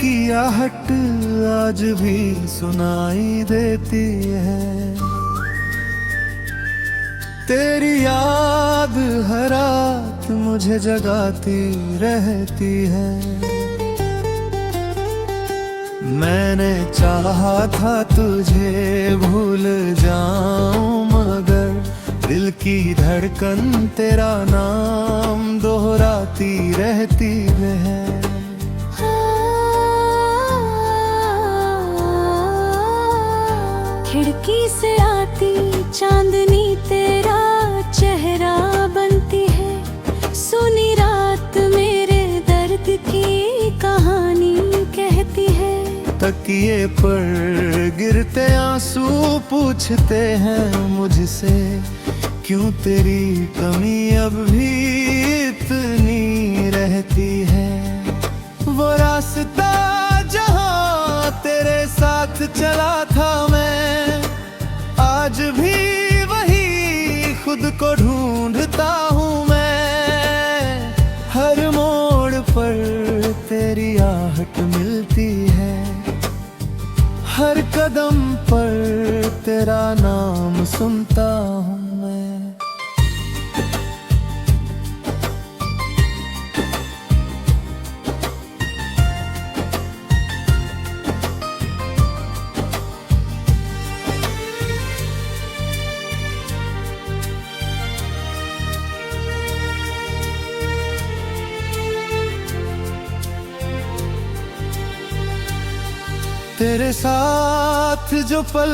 की आहट आज भी सुनाई देती है। तेरी याद हर रात मुझे जगाती रहती है। मैंने चाहा था तुझे भूल जाऊं, मगर दिल की धड़कन तेरा नाम दोहराती रहती है। खिड़की से आती चांदनी तेरा चेहरा बनती है। सुनी रात मेरे दर्द की कहानी कहती है। तकिए पर गिरते आंसू पूछते हैं मुझसे, क्यों तेरी कमी अब भी इतनी रहती है। वो रास्ता जहां तेरे साथ चला था मैं, आज भी वही खुद को ढूंढता हूँ मैं। हर मोड़ पर तेरी आहट मिलती है, हर कदम पर तेरा नाम सुनता हूँ मैं। तेरे साथ जो पल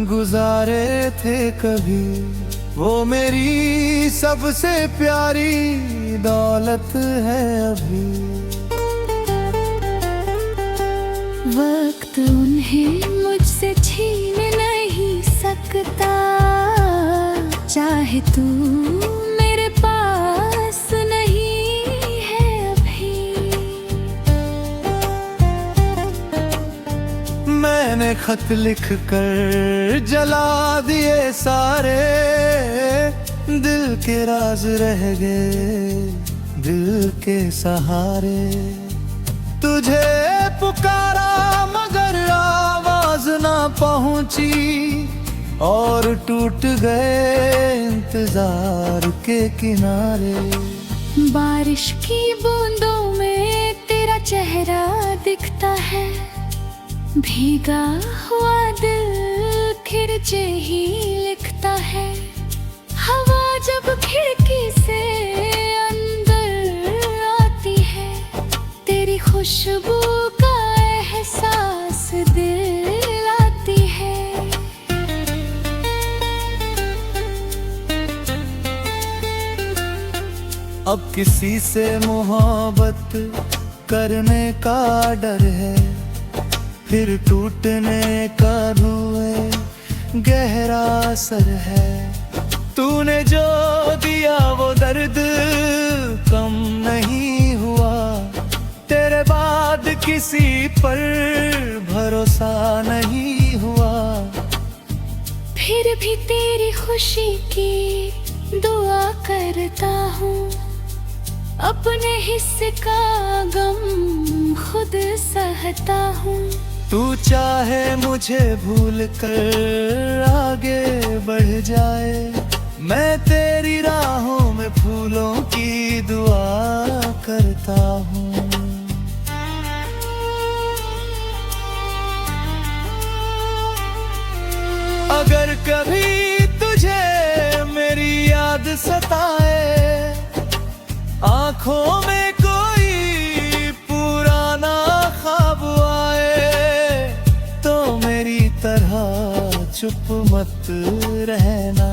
गुजारे थे कभी, वो मेरी सबसे प्यारी दौलत है अभी। वक्त उन्हें मुझसे छीन नहीं सकता, चाहे तू मेरे पास नहीं है अभी। मैंने खत लिख कर जला दिए सारे, दिल के राज रह गए दिल के सहारे। तुझे पुकारा मगर आवाज ना पहुंची, और टूट गए इंतजार के किनारे। बारिश की बूंदों में तेरा चेहरा दिखता है, भीगा हुआ दिल फिर ही लिखता है। हवा जब खिड़की से अंदर आती है, तेरी खुशबू का एहसास दिल आती है। अब किसी से मोहब्बत करने का डर है, फिर टूटने का धुएं गहरा असर है। तूने जो दिया वो दर्द कम नहीं हुआ, तेरे बाद किसी पर भरोसा नहीं हुआ। फिर भी तेरी खुशी की दुआ करता हूँ, अपने हिस्से का गम खुद सहता हूँ। तू चाहे मुझे भूल कर आगे बढ़ जाए, मैं तेरी राहों में फूलों की दुआ करता हूँ। अगर कभी तुझे मेरी याद सताए, आँखों में कोई पुराना ख्वाब आए, तो मेरी तरह चुप मत रहना।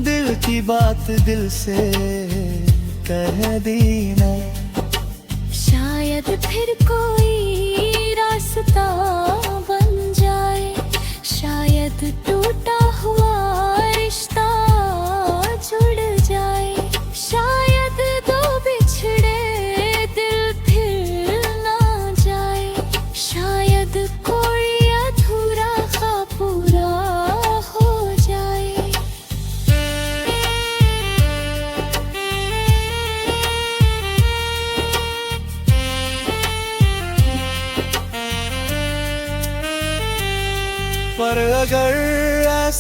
दिल की बात दिल से कह देना। शायद फिर कोई रास्ता बन जाए, शायद टूटा हुआ रिश्ता जुड़ जाए। शायद दो बिछड़े दिल फिर ना जाए, शायद कोई अधूरा ख्वाब पूरा हो जाए।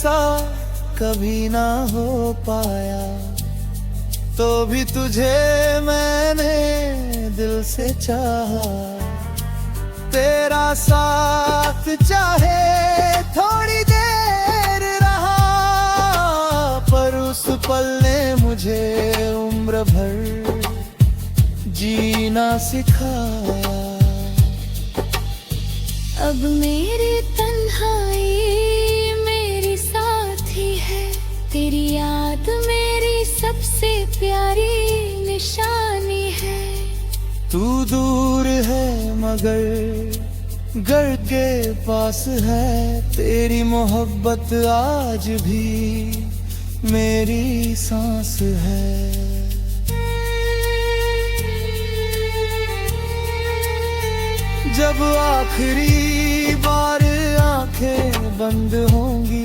जैसा कभी ना हो पाया, तो भी तुझे मैंने दिल से चाहा। तेरा साथ चाहे थोड़ी देर रहा, पर उस पल ने मुझे उम्र भर जीना सिखाया। अब मेरी तन्हाई मेरी साथी है, तेरी याद मेरी सबसे प्यारी निशानी है। तू दूर है मगर घर के पास है, तेरी मोहब्बत आज भी मेरी सांस है। जब आखिरी बार आंखें बंद होंगी,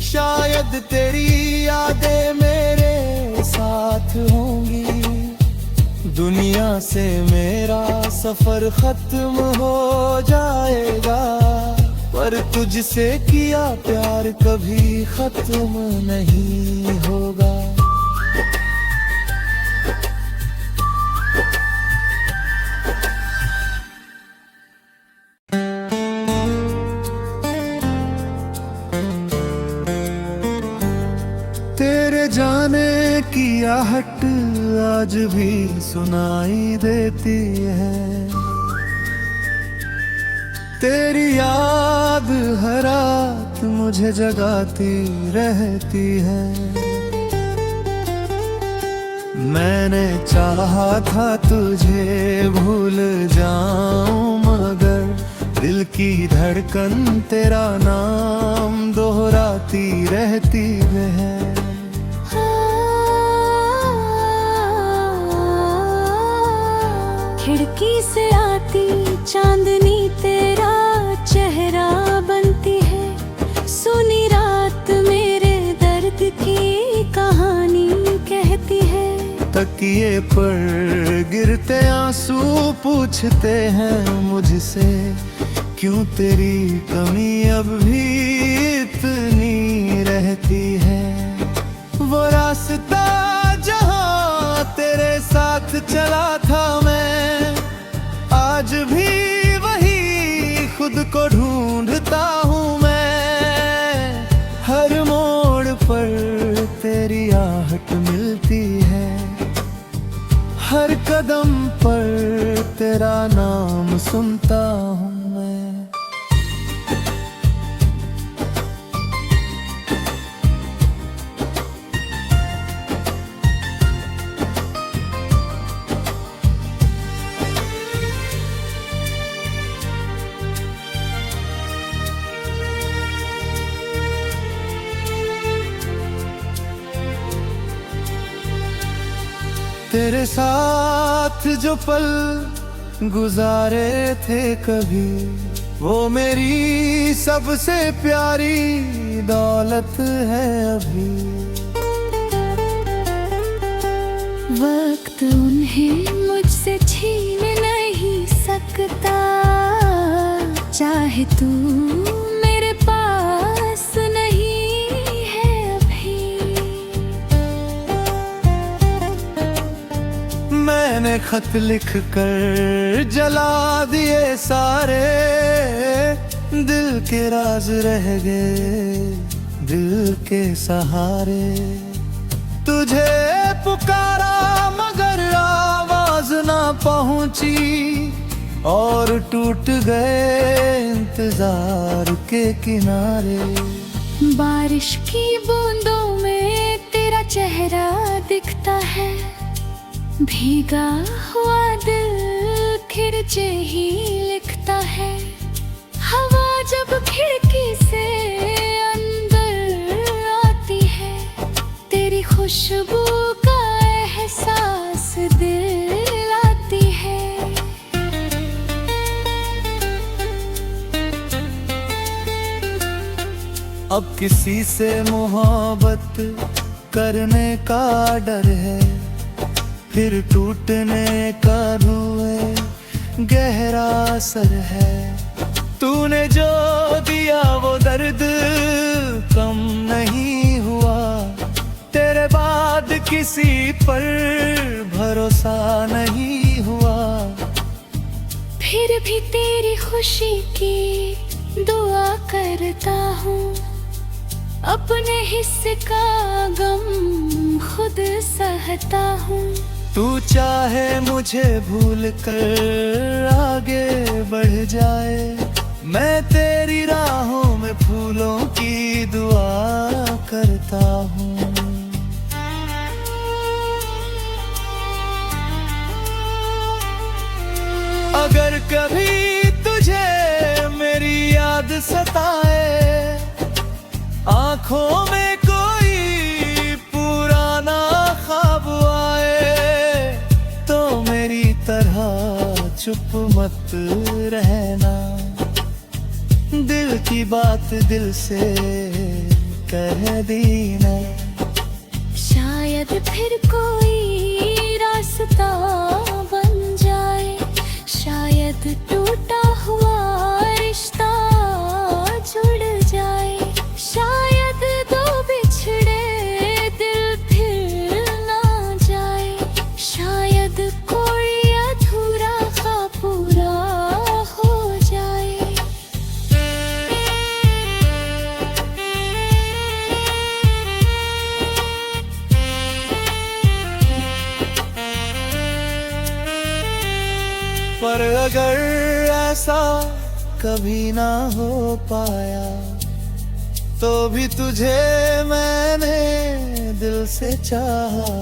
शायद तेरी यादें मेरे साथ होंगी। दुनिया से मेरा सफर खत्म हो जाएगा, पर तुझसे किया प्यार कभी खत्म नहीं होगा। तेरे जाने की आहट आज भी सुनाई देती है, तेरी याद हर रात मुझे जगाती रहती है। मैंने चाहा था तुझे भूल जाऊं, मगर दिल की धड़कन तेरा नाम दोहराती रहती है। खिड़की से आती चांदनी तेरा चेहरा बनती है। सुनी रात मेरे दर्द की कहानी कहती है। तकिए पर गिरते आंसू पूछते हैं मुझसे, क्यों तेरी कमी अब भी इतनी रहती है। वो रास्ता जहां तेरे साथ चला था मैं, आज भी वही खुद को ढूंढता हूँ मैं। हर मोड़ पर तेरी आहट मिलती है, हर कदम पर तेरा नाम सुनता हूँ मैं। तेरे साथ जो पल गुजारे थे कभी, वो मेरी सबसे प्यारी दौलत है अभी। वक्त उन्हें मुझसे छीन नहीं सकता, चाहे तू मेरे पास नहीं है अभी। मैंने खत लिख कर जला दिए सारे, दिल के राज रह गए दिल के सहारे। तुझे पुकारा मगर आवाज ना पहुंची, और टूट गए इंतजार के किनारे। बारिश की बूंदों में तेरा चेहरा दिखता है, भीगा हुआ दिल खिरचे ही लिखता है। हवा जब खिड़की से अंदर आती है, तेरी खुशबू का एहसास दिल आती है। अब किसी से मोहब्बत करने का डर है, फिर टूटने का धुएं गहरा असर है। तूने जो दिया वो दर्द कम नहीं हुआ, तेरे बाद किसी पर भरोसा नहीं हुआ। फिर भी तेरी खुशी की दुआ करता हूँ, अपने हिस्से का गम खुद सहता हूँ। तू चाहे मुझे भूल कर आगे बढ़ जाए, मैं तेरी राहों में फूलों की दुआ करता हूँ। अगर कभी तुझे मेरी याद सताए, आँखों में कोई पुराना ख्वाब आए, तो मेरी तरह चुप मत रहना। दिल की बात दिल से कह देना। शायद फिर कोई रास्ता बन जाए, शायद टूटा हुआ रिश्ता जुड़ जाए, शायद दो बिछड़े दिल फिर ना जाए, शायद कोई अधूरा ख्वाब पूरा हो जाए। पर अगर ऐसा कभी ना हो पाया, तो भी तुझे मैंने दिल से चाहा।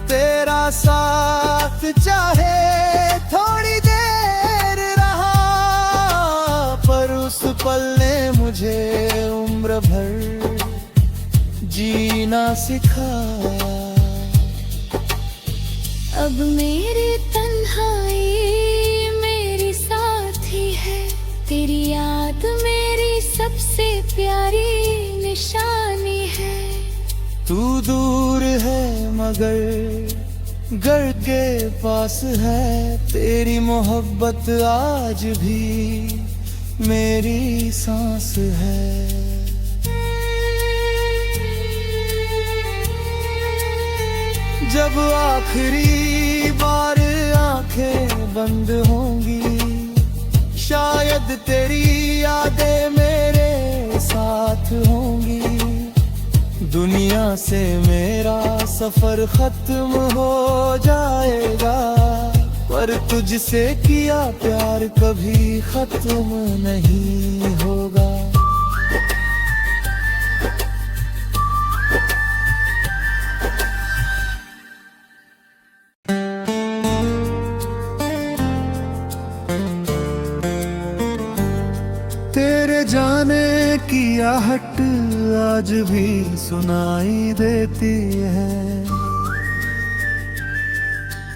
तेरा साथ चाहे थोड़ी देर रहा, पर उस पल ने मुझे उम्र भर जीना सिखाया। अब मेरी तन्हाई मेरी साथी है, तेरी याद मेरी सबसे प्यारी निशानी है। तू दूर है मगर घर के पास है, तेरी मोहब्बत आज भी मेरी सांस है। जब आखिरी बार आंखें बंद होंगी, शायद तेरी यादें मेरे साथ होंगी। दुनिया से मेरा सफर खत्म हो जाएगा, पर तुझसे किया प्यार कभी खत्म नहीं होगा। तेरे जाने की आहट आज भी सुनाई देती है,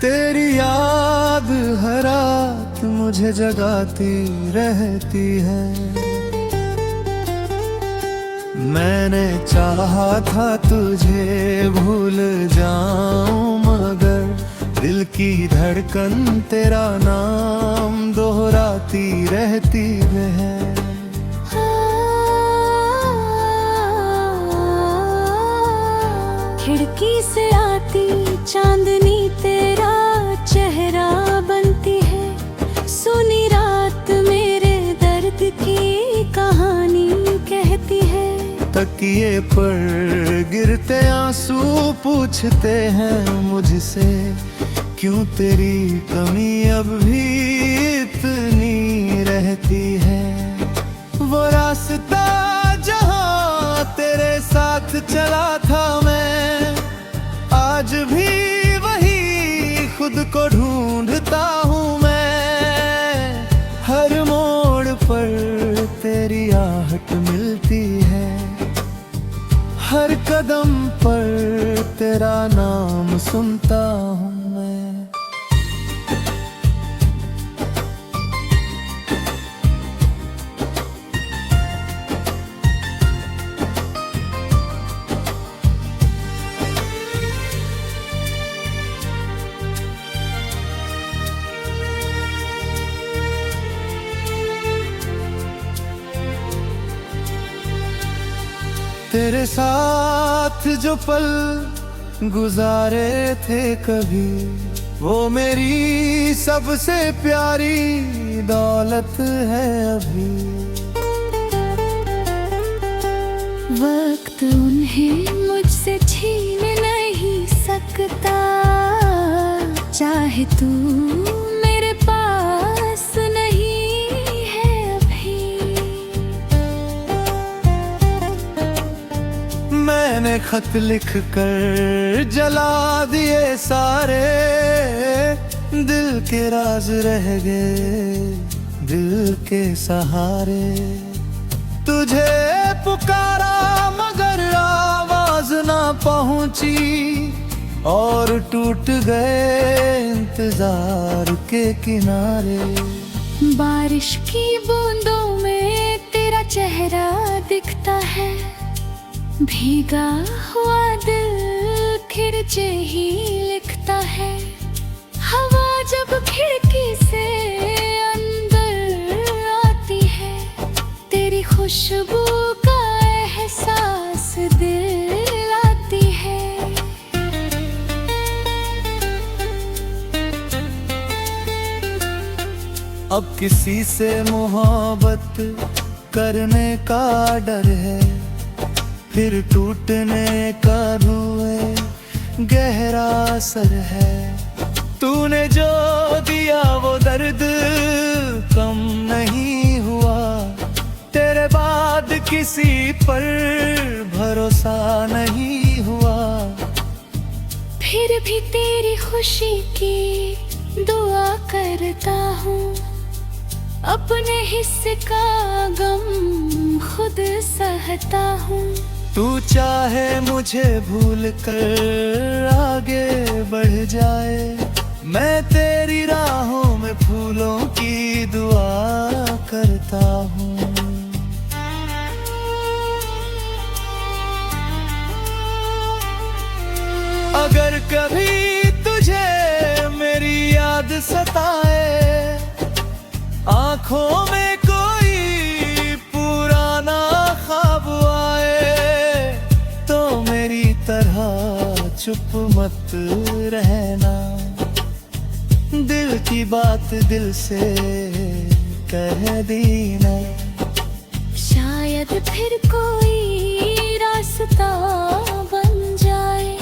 तेरी याद हर रात मुझे जगाती रहती है। मैंने चाहा था तुझे भूल जाऊं, मगर दिल की धड़कन तेरा नाम दोहराती रहती है। खिड़की से आती चांदनी तेरा चेहरा बनती है, सुनी रात मेरे दर्द की कहानी कहती है। तकिए पर गिरते आंसू पूछते हैं मुझसे, क्यों तेरी कमी अब भी इतनी रहती है। वो रास्ता जहां तेरे साथ चला था मैं, आज भी वही खुद को ढूंढता हूँ मैं। हर मोड़ पर तेरी आहट मिलती है, हर कदम पर तेरा नाम सुनता हूँ मैं। तेरे साथ जो पल गुजारे थे कभी, वो मेरी सबसे प्यारी दौलत है अभी। वक्त उन्हें मुझसे छीन नहीं सकता, चाहे तू मेरे पास नहीं है अभी। मैंने खत लिख कर जला दिए सारे, दिल के राज रह गए दिल के सहारे। तुझे पुकारा मगर आवाज ना पहुंची, और टूट गए इंतजार के किनारे। बारिश की बूंदों में तेरा चेहरा दिखता है, भीगा हुआ दिल खिरचे ही लिखता है। हवा जब खिड़की से अंदर आती है, तेरी खुशबू का एहसास दिल आती है। अब किसी से मोहब्बत करने का डर है, फिर टूटने का धुएं गहरा असर है। तूने जो दिया वो दर्द कम नहीं हुआ, तेरे बाद किसी पर भरोसा नहीं हुआ। फिर भी तेरी खुशी की दुआ करता हूँ, अपने हिस्से का गम खुद सहता हूँ। तू चाहे मुझे भूल कर आगे बढ़ जाए, मैं तेरी राहों में फूलों की दुआ करता हूँ। अगर कभी तुझे मेरी याद सताए, आँखों में कोई पुराना ख्वाब आए, तो मेरी तरह चुप मत रहना। दिल की बात दिल से कह देना। शायद फिर कोई रास्ता बन जाए,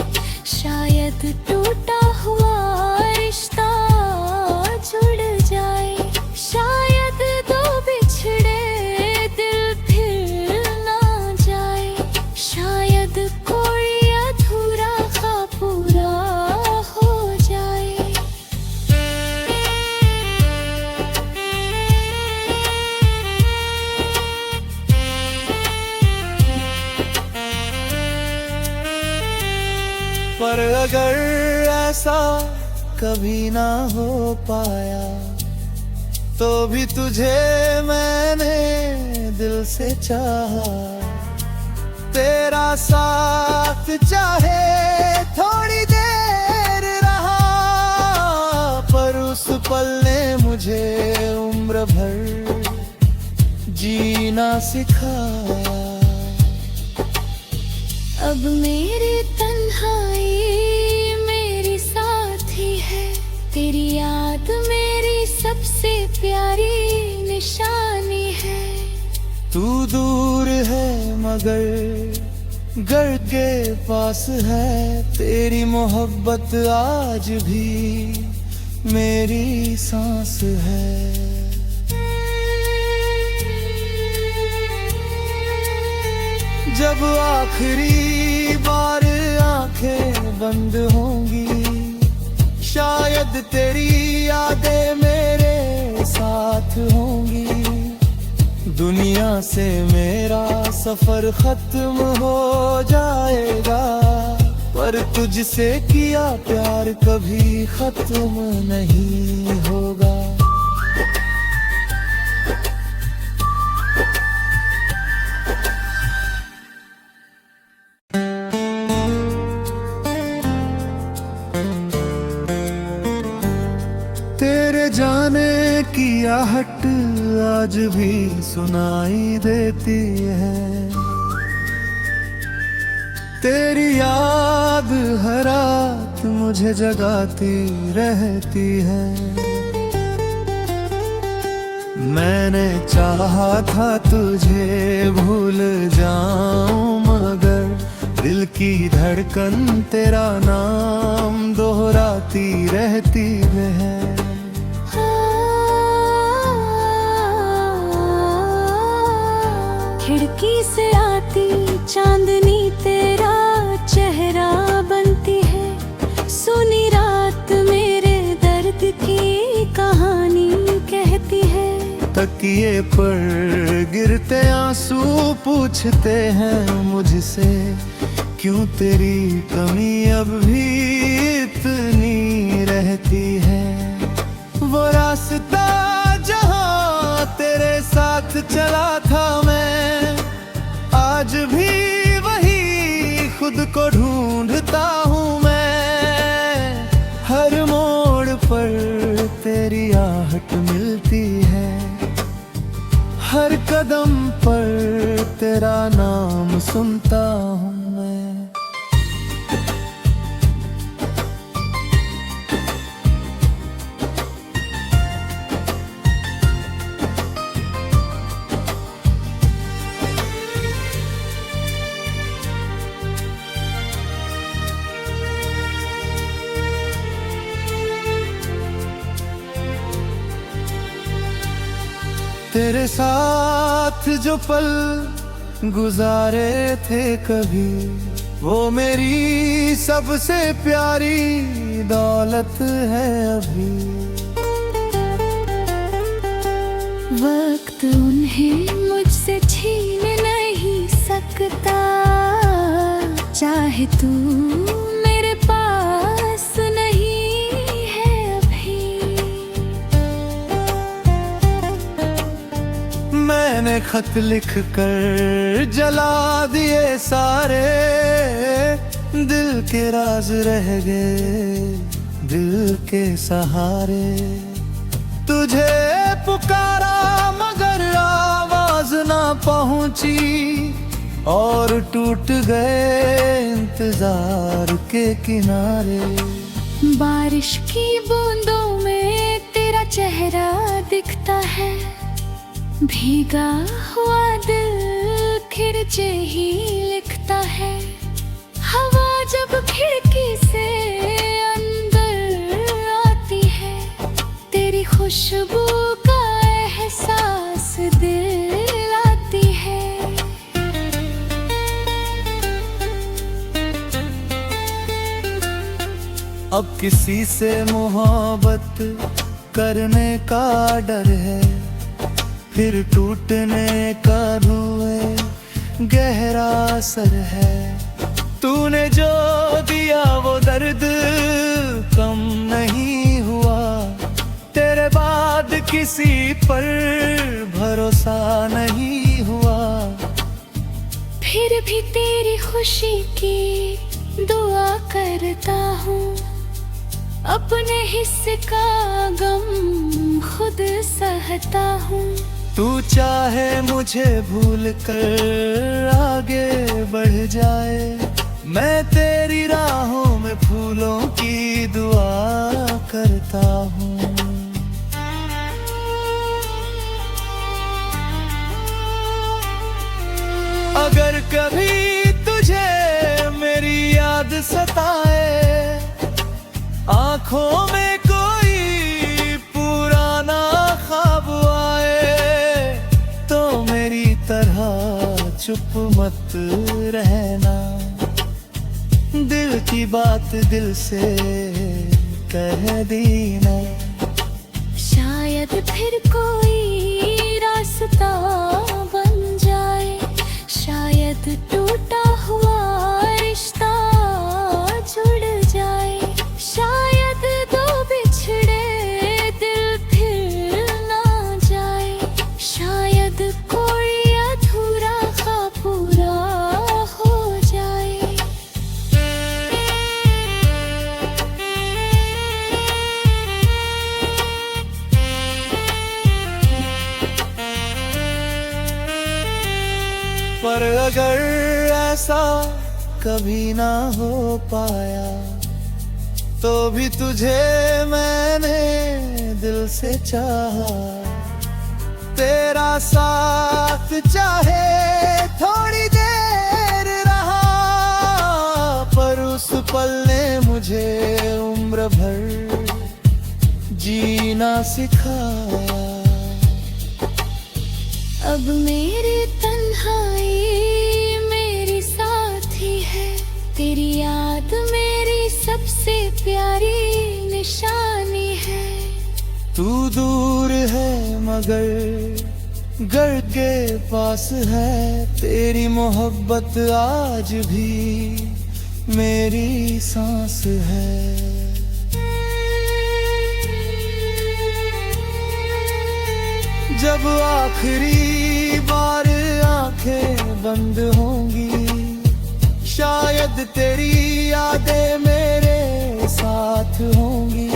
शायद टूटा हुआ रिश्ता जुड़ जाए। शायद दो बिछड़े दिल फिर ना जाए, शायद कोई अधूरा ख्वाब पूरा हो जाए। पर अगर ऐसा कभी ना हो पाया, तो भी तुझे मैंने दिल से चाहा। तेरा साथ चाहे थोड़ी देर रहा, पर उस पल ने मुझे उम्र भर जीना सिखाया। अब मेरी तन्हाई मेरी साथी है, तेरी याद मेरी सबसे प्यारी निशानी है। तू दूर है मगर घर के पास है, तेरी मोहब्बत आज भी मेरी सांस है। जब आखिरी बार आंखें बंद होंगी, शायद तेरी यादें मेरे साथ होंगी। दुनिया से मेरा सफर खत्म हो जाएगा, पर तुझसे किया प्यार कभी खत्म नहीं होगा। तेरे जाने की आहट आज भी सुनाई देती है, तेरी याद हर रात मुझे जगाती रहती है। मैंने चाहा था तुझे भूल जाऊं, मगर दिल की धड़कन तेरा नाम दोहराती रहती है। खिड़की से आती चांदनी तेरा चेहरा बनती है। सुनी रात मेरे दर्द की कहानी कहती है। तकिए पर गिरते आंसू पूछते हैं मुझसे, क्यों तेरी कमी अब भी इतनी रहती है। वो रास्ता जहां तेरे साथ चला था मैं, आज भी वही खुद को ढूंढता हूँ मैं। हर मोड़ पर तेरी आहट मिलती है, हर कदम पर तेरा नाम सुनता हूँ मैं। तेरे साथ जो पल गुजारे थे कभी, वो मेरी सबसे प्यारी दौलत है अभी। वक्त उन्हें मुझसे छीन नहीं सकता, चाहे तू मेरे पास नहीं है अभी। मैंने खत लिख कर जला दिए सारे, दिल के राज रह गए दिल के सहारे। तुझे पुकारा मगर आवाज ना पहुंची, और टूट गए इंतजार के किनारे। बारिश की बूंदों में तेरा चेहरा दिखता है, भीगा हुआ दिल खिरचे ही लिखता है। हवा जब खिड़की से अंदर आती है, तेरी खुशबू का एहसास दिल आती है। अब किसी से मोहब्बत करने का डर है, फिर टूटने का धुएं गहरा असर है। तूने जो दिया वो दर्द कम नहीं हुआ, तेरे बाद किसी पर भरोसा नहीं हुआ। फिर भी तेरी खुशी की दुआ करता हूँ, अपने हिस्से का गम खुद सहता हूँ। तू चाहे मुझे भूल कर आगे बढ़ जाए, मैं तेरी राहों में फूलों की दुआ करता हूँ। अगर कभी तुझे मेरी याद सताए, आँखों में कोई पुराना ख्वाब आए, तो मेरी तरह चुप मत रहना। दिल की बात दिल से कह देना। शायद फिर कोई रास्ता बन जाए, शायद टूटा हुआ रिश्ता जुड़ जाए। शायद दो बिछड़े दिल फिर ना जाए, शायद कोई अधूरा ख्वाब पूरा हो जाए। पर अगर ऐसा कभी ना हो पाया, तो भी तुझे मैंने दिल से चाहा। तेरा साथ चाहे थोड़ी देर रहा, पर उस पल ने मुझे उम्र भर जीना सिखाया। अब मेरी तन्हाई मेरी साथी है, तेरी याद मेरी सबसे प्यारी निशानी है। तू दूर है मगर घर के पास है, तेरी मोहब्बत आज भी मेरी सांस है। जब आखिरी बार आंखें बंद होंगी, शायद तेरी यादें मेरे साथ होंगी।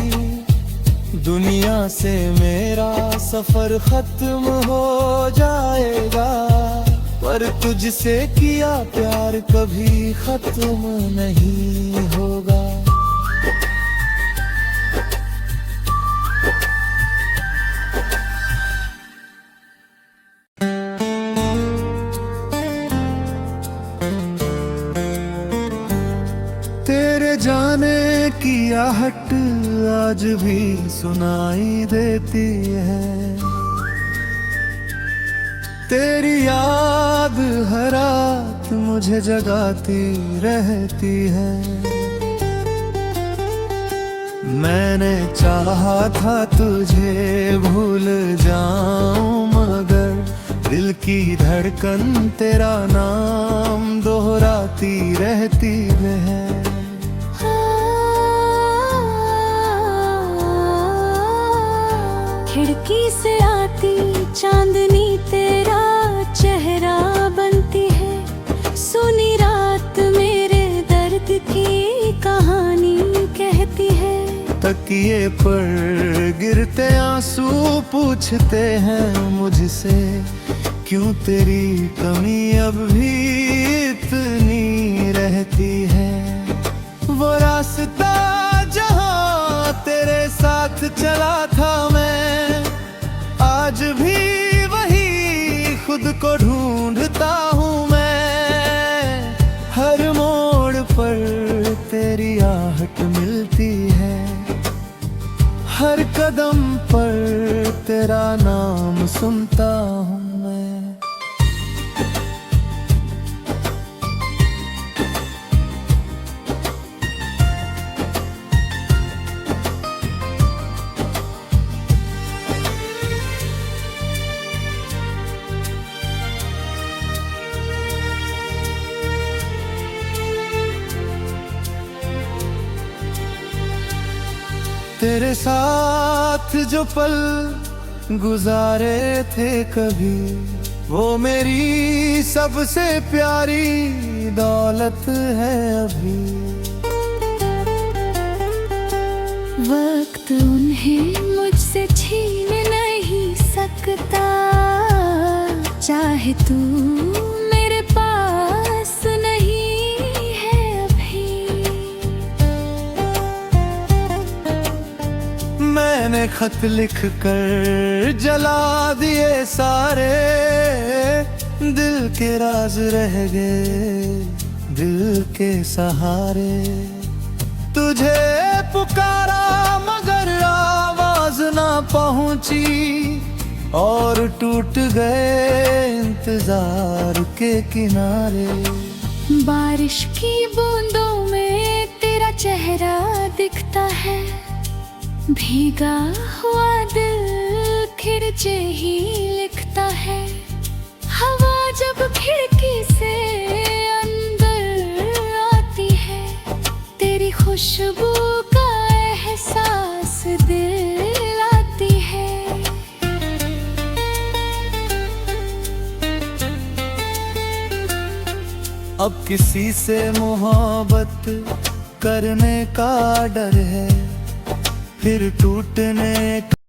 दुनिया से मेरा सफर खत्म हो जाएगा, पर तुझसे किया प्यार कभी खत्म नहीं होगा। तेरे जाने की आहट आज भी सुनाई देती है, तेरी याद हर रात मुझे जगाती रहती है। मैंने चाहा था तुझे भूल जाऊं, मगर दिल की धड़कन तेरा नाम दोहराती रहती है। खिड़की से आती चांदनी तेरा चेहरा बनती है। सुनी रात मेरे दर्द की कहानी कहती है। तकिए पर गिरते आंसू पूछते हैं मुझसे, क्यों तेरी कमी अब भी इतनी रहती है। वो रास्ता जहां तेरे साथ चला था मैं, आज भी वही खुद को ढूंढता हूँ मैं। हर मोड़ पर तेरी आहट मिलती है, हर कदम पर तेरा नाम सुनता हूँ मैं। तेरे साथ जो पल गुजारे थे कभी, वो मेरी सबसे प्यारी दौलत है अभी। वक्त उन्हें मुझसे छीन नहीं सकता, चाहे तू मेरे पास नहीं है अभी। मैंने खत लिख कर जला दिए सारे, दिल के राज रह गए दिल के सहारे। तुझे पुकारा मगर आवाज ना पहुंची, और टूट गए इंतजार के किनारे। बारिश की बूंदों में तेरा चेहरा दिखता है, भीगा हुआ दिल खिरचे ही लिखता है। हवा जब खिड़की से अंदर आती है, तेरी खुशबू का एहसास दिल आती है। अब किसी से मोहब्बत करने का डर है, फिर टूटने